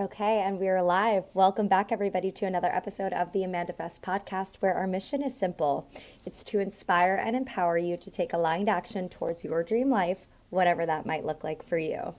Okay, and we are live. Welcome back, everybody, to another episode of the Amanda Fest podcast, where our mission is simple. It's to inspire and empower you to take aligned action towards your dream life, whatever that might look like for you.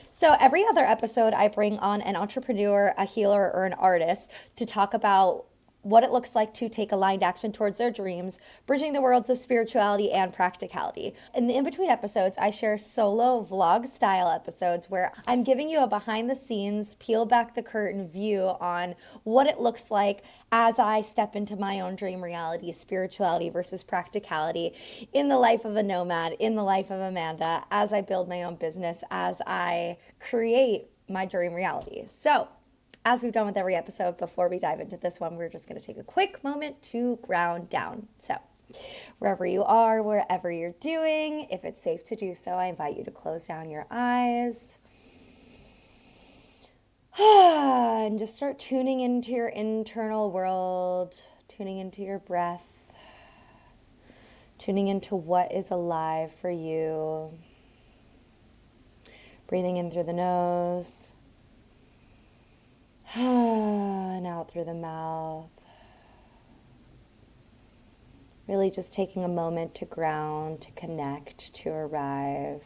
So every other episode, I bring on an entrepreneur, a healer, or an artist to talk about what it looks like to take aligned action towards their dreams, bridging the worlds of spirituality and practicality. In the in-between episodes, I share solo vlog style episodes where I'm giving you a behind the scenes, peel back the curtain view on what it looks like as I step into my own dream reality, spirituality versus practicality, in the life of a nomad, in the life of Amanda, as I build my own business, as I create my dream reality. So, as we've done with every episode, before we dive into this one, we're just going to take a quick moment to ground down. So, wherever you are, wherever you're doing, if it's safe to do so, I invite you to close down your eyes and just start tuning into your internal world, tuning into your breath, tuning into what is alive for you. Breathing in through the nose and out through the mouth. Really just taking a moment to ground, to connect, to arrive.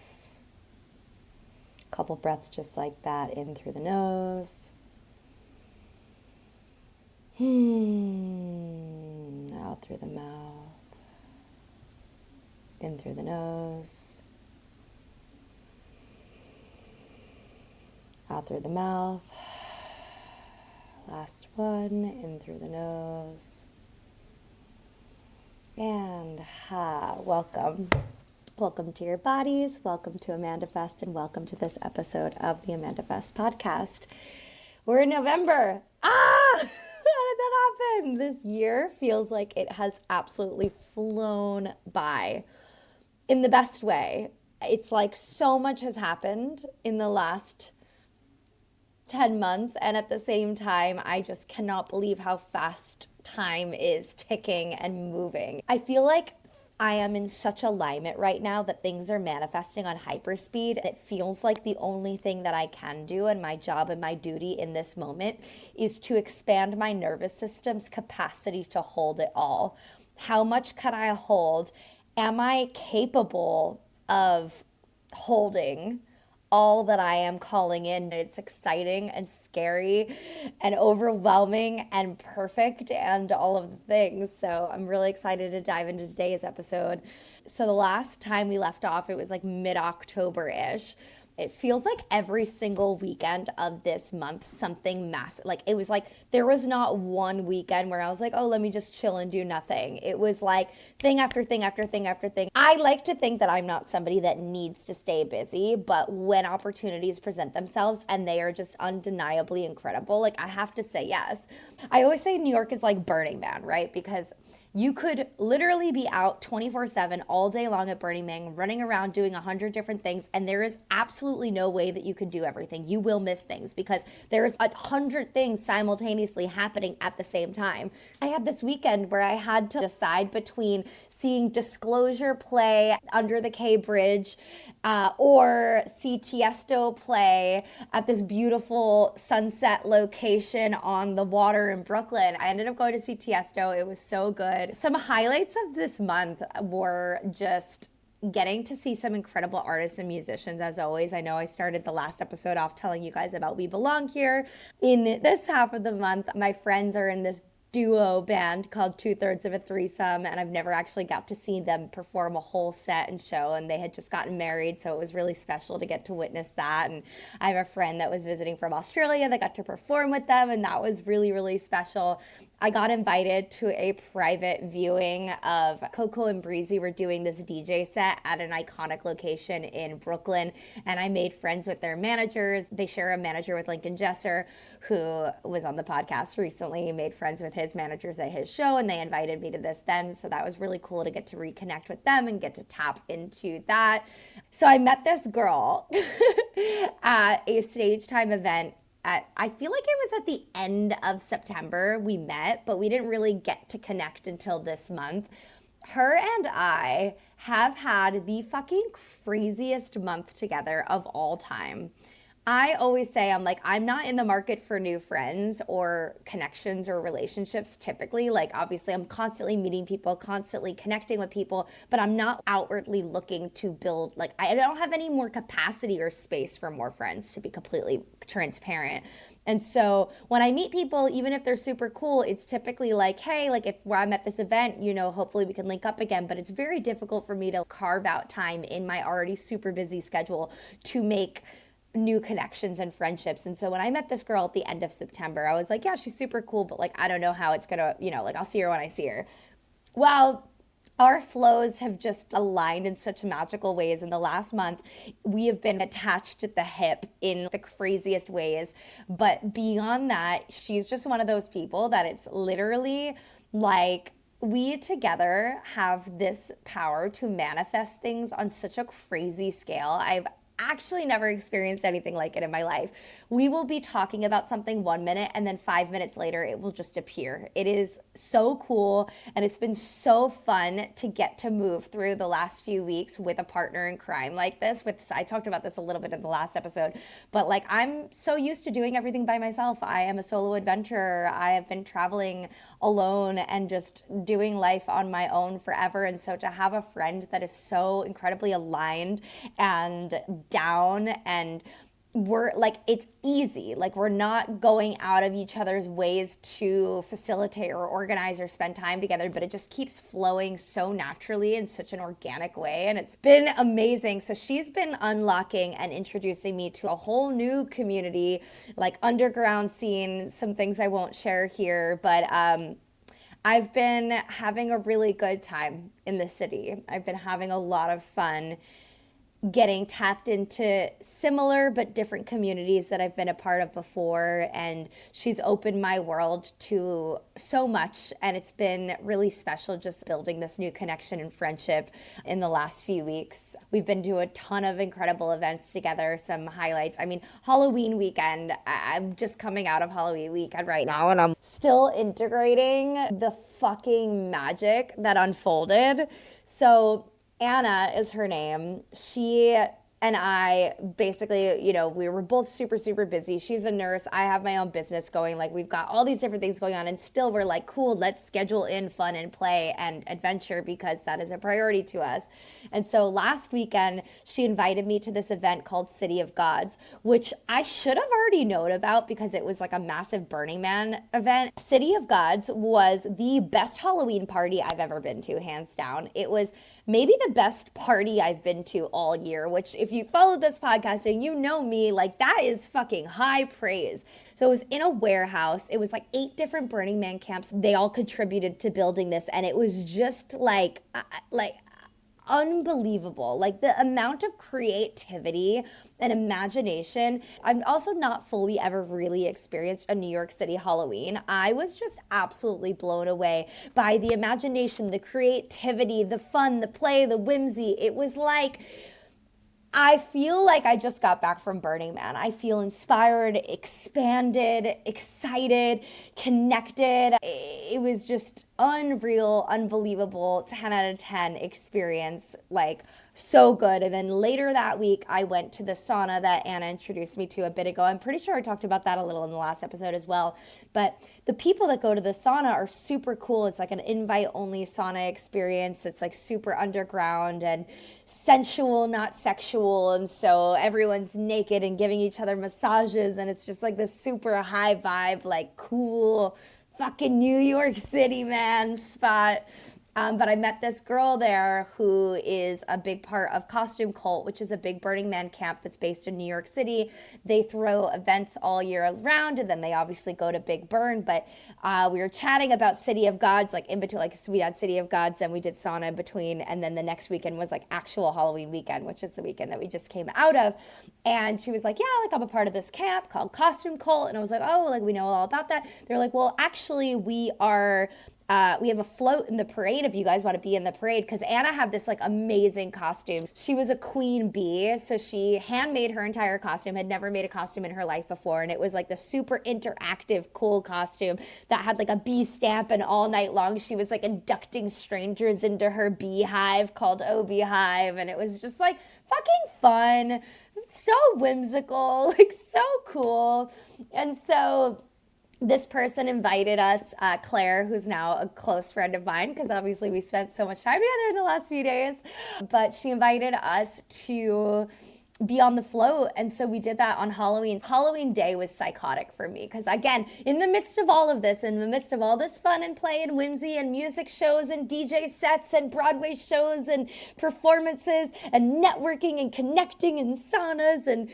A couple breaths just like that, in through the nose. Out through the mouth. In through the nose. Out through the mouth. Last one, in through the nose. And welcome. Welcome to your bodies, welcome to Amanda Fest, and welcome to this episode of the Amanda Fest podcast. We're in November. How did that happen? This year feels like it has absolutely flown by in the best way. It's like so much has happened in the last 10 months, and at the same time, I just cannot believe how fast time is ticking and moving. I feel like I am in such alignment right now that things are manifesting on hyperspeed. It feels like the only thing that I can do, and my job and my duty in this moment, is to expand my nervous system's capacity to hold it all. How much can I hold? Am I capable of holding all that I am calling in? It's exciting and scary and overwhelming and perfect and all of the things. So I'm really excited to dive into today's episode. So the last time we left off, it was like mid-October-ish. It feels like every single weekend of this month, something massive. Like it was like there was not one weekend where I was like, oh, let me just chill and do nothing. It was like thing after thing after thing after thing. I like to think that I'm not somebody that needs to stay busy, but when opportunities present themselves and they are just undeniably incredible, like I have to say yes. I always say New York is like Burning Man, right? Because you could literally be out 24/7 all day long at Burning Man, running around doing 100 different things, and there is absolutely no way that you could do everything. You will miss things because there's 100 things simultaneously happening at the same time. I had this weekend where I had to decide between seeing Disclosure play under the K Bridge or see Tiesto play at this beautiful sunset location on the water in Brooklyn. I ended up going to see Tiesto. It was so good. Some highlights of this month were just getting to see some incredible artists and musicians, as always. I know I started the last episode off telling you guys about We Belong Here. In this half of the month, my friends are in this duo band called Two Thirds of a Threesome, and I've never actually got to see them perform a whole set and show, and they had just gotten married, so it was really special to get to witness that. And I have a friend that was visiting from Australia that got to perform with them, and that was really, really special. I got invited to a private viewing of Coco and Breezy were doing this DJ set at an iconic location in Brooklyn, and I made friends with their managers. They share a manager with Lincoln Jesser, who was on the podcast recently. He made friends with his managers at his show, and they invited me to this then, so that was really cool to get to reconnect with them and get to tap into that. So I met this girl at a stage time event I feel like it was at the end of September we met, but we didn't really get to connect until this month. Her and I have had the fucking craziest month together of all time. I always say, I'm like, I'm not in the market for new friends or connections or relationships typically. Like, obviously, I'm constantly meeting people, constantly connecting with people, but I'm not outwardly looking to build, like, I don't have any more capacity or space for more friends, to be completely transparent. And so when I meet people, even if they're super cool, it's typically like, hey, like if I'm at this event, hopefully we can link up again. But it's very difficult for me to carve out time in my already super busy schedule to make new connections and friendships. And so when I met this girl at the end of September, I was like, yeah, she's super cool, but like, I don't know how it's gonna, like I'll see her when I see her. Well, our flows have just aligned in such magical ways. In the last month, we have been attached at the hip in the craziest ways. But beyond that, she's just one of those people that it's literally like, we together have this power to manifest things on such a crazy scale. I've actually never experienced anything like it in my life. We will be talking about something 1 minute and then 5 minutes later it will just appear. It is so cool, and it's been so fun to get to move through the last few weeks with a partner in crime like this. I talked about this a little bit in the last episode, but like I'm so used to doing everything by myself. I am a solo adventurer. I have been traveling alone and just doing life on my own forever. And so to have a friend that is so incredibly aligned and down, and we're like, it's easy, like we're not going out of each other's ways to facilitate or organize or spend time together, but it just keeps flowing so naturally in such an organic way, and it's been amazing. So she's been unlocking and introducing me to a whole new community, like underground scene, some things I won't share here, but I've been having a really good time in the city. I've been having a lot of fun getting tapped into similar but different communities that I've been a part of before. And she's opened my world to so much. And it's been really special just building this new connection and friendship in the last few weeks. We've been to a ton of incredible events together, some highlights. I mean, Halloween weekend, I'm just coming out of Halloween weekend right now, and I'm still integrating the fucking magic that unfolded. So Anna is her name. She and I basically, we were both super, super busy. She's a nurse. I have my own business going. Like, we've got all these different things going on, and still we're like, cool, let's schedule in fun and play and adventure because that is a priority to us. And so last weekend, she invited me to this event called City of Gods, which I should have already known about because it was like a massive Burning Man event. City of Gods was the best Halloween party I've ever been to, hands down. It was maybe the best party I've been to all year, which if you follow this podcast and you know me, like that is fucking high praise. So it was in a warehouse. It was like 8 different Burning Man camps. They all contributed to building this, and it was just like unbelievable. Like the amount of creativity and imagination. I've also not fully ever really experienced a New York City Halloween. I was just absolutely blown away by the imagination, the creativity, the fun, the play, the whimsy. It was like, I feel like I just got back from Burning Man. I feel inspired, expanded, excited, connected. It was just unreal, unbelievable, 10 out of 10 experience, like so good. And then later that week, I went to the sauna that Anna introduced me to a bit ago. I'm pretty sure I talked about that a little in the last episode as well. But the people that go to the sauna are super cool. It's like an invite-only sauna experience. It's like super underground and sensual, not sexual. And so everyone's naked and giving each other massages. And it's just like this super high vibe, like cool fucking New York City, man, spot. But I met this girl there who is a big part of Costume Cult, which is a big Burning Man camp that's based in New York City. They throw events all year round, and then they obviously go to Big Burn. But we were chatting about City of Gods, like in between, like so we had City of Gods and we did sauna in between. And then the next weekend was like actual Halloween weekend, which is the weekend that we just came out of. And she was like, yeah, like I'm a part of this camp called Costume Cult. And I was like, oh, like we know all about that. They're like, well, actually we have a float in the parade if you guys want to be in the parade, because Anna had this like amazing costume. She was a queen bee, so she handmade her entire costume, had never made a costume in her life before, and it was like the super interactive, cool costume that had like a bee stamp, and all night long she was like inducting strangers into her beehive called O Beehive, and it was just like fucking fun, so whimsical, like so cool. And so this person invited us, Claire, who's now a close friend of mine, because obviously we spent so much time together in the last few days, but she invited us to be on the float. And so we did that on Halloween. Halloween day was psychotic for me because, again, in the midst of all of this, in the midst of all this fun and play and whimsy and music shows and DJ sets and Broadway shows and performances and networking and connecting and saunas and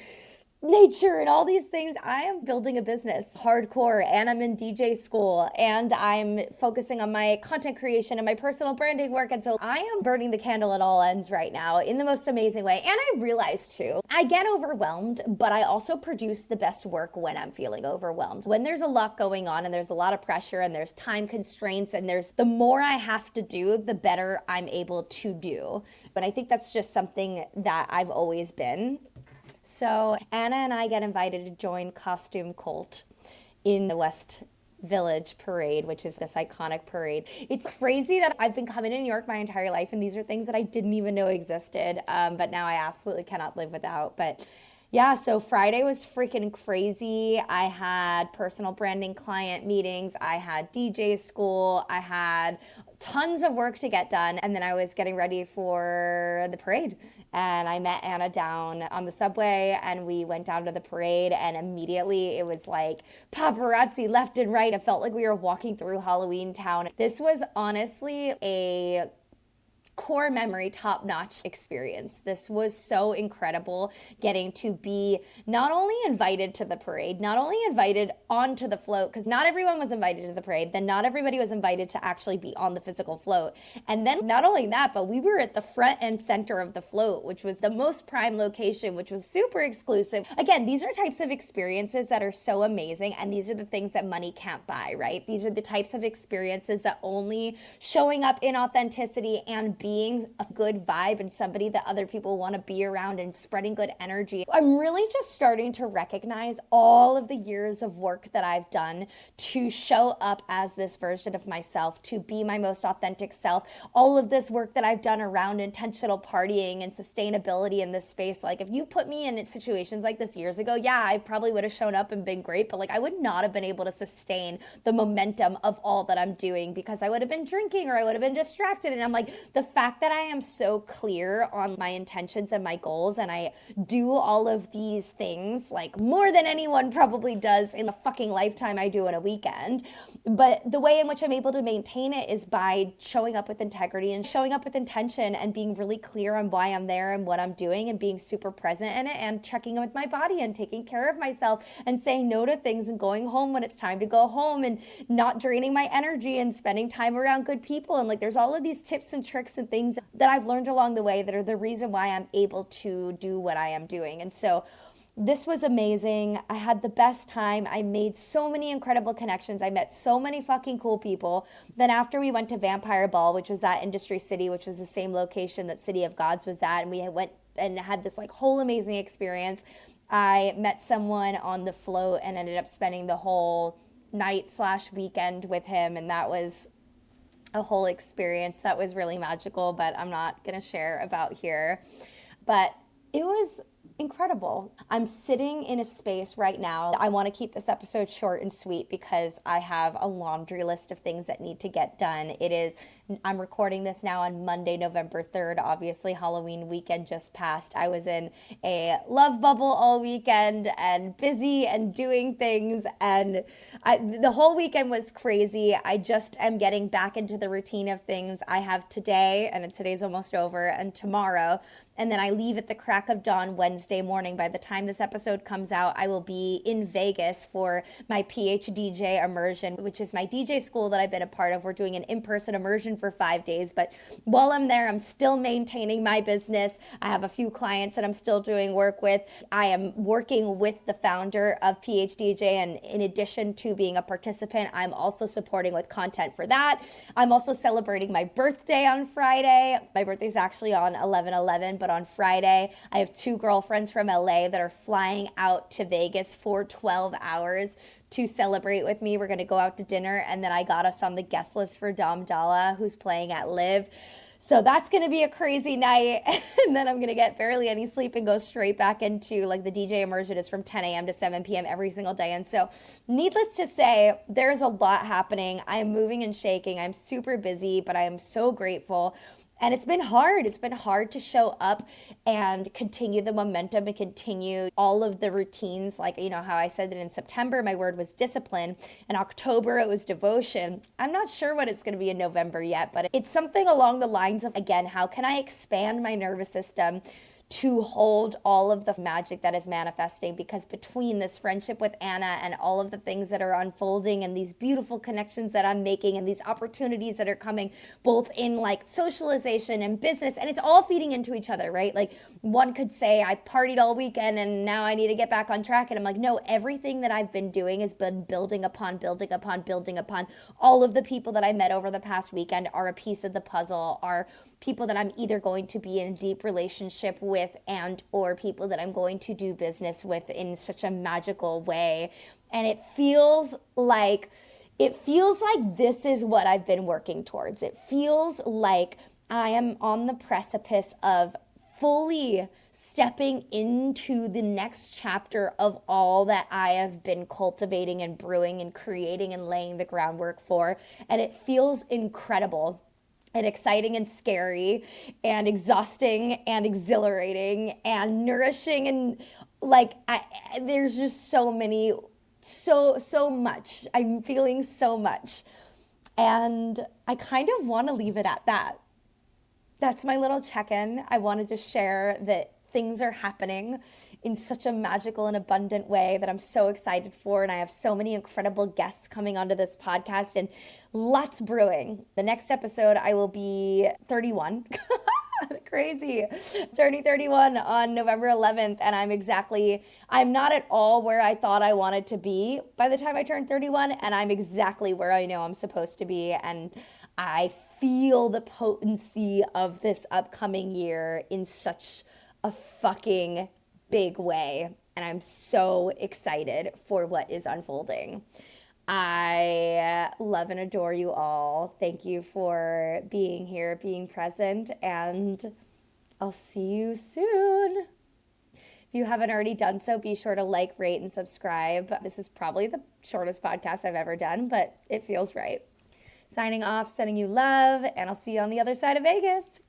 nature and all these things, I am building a business hardcore, and I'm in DJ school, and I'm focusing on my content creation and my personal branding work. And so I am burning the candle at all ends right now in the most amazing way. And I realized too, I get overwhelmed, but I also produce the best work when I'm feeling overwhelmed. When there's a lot going on and there's a lot of pressure and there's time constraints and there's the more I have to do, the better I'm able to do. But I think that's just something that I've always been. So Anna and I get invited to join Costume Cult in the West Village Parade, which is this iconic parade. It's crazy that I've been coming to New York my entire life, and these are things that I didn't even know existed, but now I absolutely cannot live without. But yeah, so Friday was freaking crazy. I had personal branding client meetings. I had DJ school. I had tons of work to get done. And then I was getting ready for the parade. And I met Anna down on the subway, and we went down to the parade, and immediately it was like paparazzi left and right. It felt like we were walking through Halloween Town. This was honestly a core memory, top-notch experience. This was so incredible, getting to be not only invited to the parade, not only invited onto the float, because not everyone was invited to the parade, then not everybody was invited to actually be on the physical float. And then not only that, but we were at the front and center of the float, which was the most prime location, which was super exclusive. Again, these are types of experiences that are so amazing, and these are the things that money can't buy, right? These are the types of experiences that only showing up in authenticity and being a good vibe and somebody that other people want to be around and spreading good energy. I'm really just starting to recognize all of the years of work that I've done to show up as this version of myself, to be my most authentic self. All of this work that I've done around intentional partying and sustainability in this space. Like, if you put me in situations like this years ago, yeah, I probably would have shown up and been great, but like I would not have been able to sustain the momentum of all that I'm doing because I would have been drinking or I would have been distracted. And I'm like, the fact that I am so clear on my intentions and my goals, and I do all of these things like more than anyone probably does in the fucking lifetime I do in a weekend. But the way in which I'm able to maintain it is by showing up with integrity and showing up with intention and being really clear on why I'm there and what I'm doing and being super present in it and checking in with my body and taking care of myself and saying no to things and going home when it's time to go home and not draining my energy and spending time around good people. And like, there's all of these tips and tricks and things that I've learned along the way that are the reason why I'm able to do what I am doing. And so this was amazing. I had the best time. I made so many incredible connections. I met so many fucking cool people. Then after we went to Vampire Ball, which was at Industry City, which was the same location that City of Gods was at, and we went and had this like whole amazing experience. I met someone on the float and ended up spending the whole night/weekend with him, and that was a whole experience that was really magical, but I'm not going to share about here. But it was incredible. I'm sitting in a space right now. I want to keep this episode short and sweet because I have a laundry list of things that need to get done. I'm recording this now on Monday, November 3rd. Obviously, Halloween weekend just passed. I was in a love bubble all weekend and busy and doing things. And the whole weekend was crazy. I just am getting back into the routine of things. I have today, and today's almost over, and tomorrow. And then I leave at the crack of dawn Wednesday morning. By the time this episode comes out, I will be in Vegas for my PhDJ immersion, which is my DJ school that I've been a part of. We're doing an in-person immersion for 5 days. But while I'm there, I'm still maintaining my business. I have a few clients that I'm still doing work with. I am working with the founder of PhDJ. And in addition to being a participant, I'm also supporting with content for that. I'm also celebrating my birthday on Friday. My birthday's actually on 11/11. But on Friday, I have 2 girlfriends from LA that are flying out to Vegas for 12 hours to celebrate with me. We're going to go out to dinner, and then I got us on the guest list for Dom Dalla, who's playing at Live. So that's going to be a crazy night. And then I'm going to get barely any sleep and go straight back into like the DJ immersion is from 10 a.m. to 7 p.m. every single day. And so needless to say, there's a lot happening. I'm moving and shaking. I'm super busy, but I am so grateful. And it's been hard. It's been hard to show up and continue the momentum and continue all of the routines. Like, you know, how I said that in September, my word was discipline. In October, it was devotion. I'm not sure what it's going to be in November yet, but it's something along the lines of, again, how can I expand my nervous system to hold all of the magic that is manifesting? Because between this friendship with Anna and all of the things that are unfolding and these beautiful connections that I'm making and these opportunities that are coming both in like socialization and business, and it's all feeding into each other, right? Like one could say I partied all weekend and now I need to get back on track. And I'm like, no, everything that I've been doing has been building upon, building upon, building upon. All of the people that I met over the past weekend are a piece of the puzzle, are people that I'm either going to be in a deep relationship with and or people that I'm going to do business with in such a magical way. And it feels like this is what I've been working towards. It feels like I am on the precipice of fully stepping into the next chapter of all that I have been cultivating and brewing and creating and laying the groundwork for. And it feels incredible and exciting and scary and exhausting and exhilarating and nourishing. And like, there's just so much. I'm feeling so much. And I kind of want to leave it at that. That's my little check-in. I wanted to share that things are happening in such a magical and abundant way that I'm so excited for. And I have so many incredible guests coming onto this podcast and lots brewing. The next episode, I will be 31. Crazy. Turning 31 on November 11th. And I'm not at all where I thought I wanted to be by the time I turned 31. And I'm exactly where I know I'm supposed to be. And I feel the potency of this upcoming year in such a fucking big way. And I'm so excited for what is unfolding. I love and adore you all. Thank you for being here, being present, and I'll see you soon. If you haven't already done so, be sure to like, rate, and subscribe. This is probably the shortest podcast I've ever done, but it feels right. Signing off, sending you love, and I'll see you on the other side of Vegas.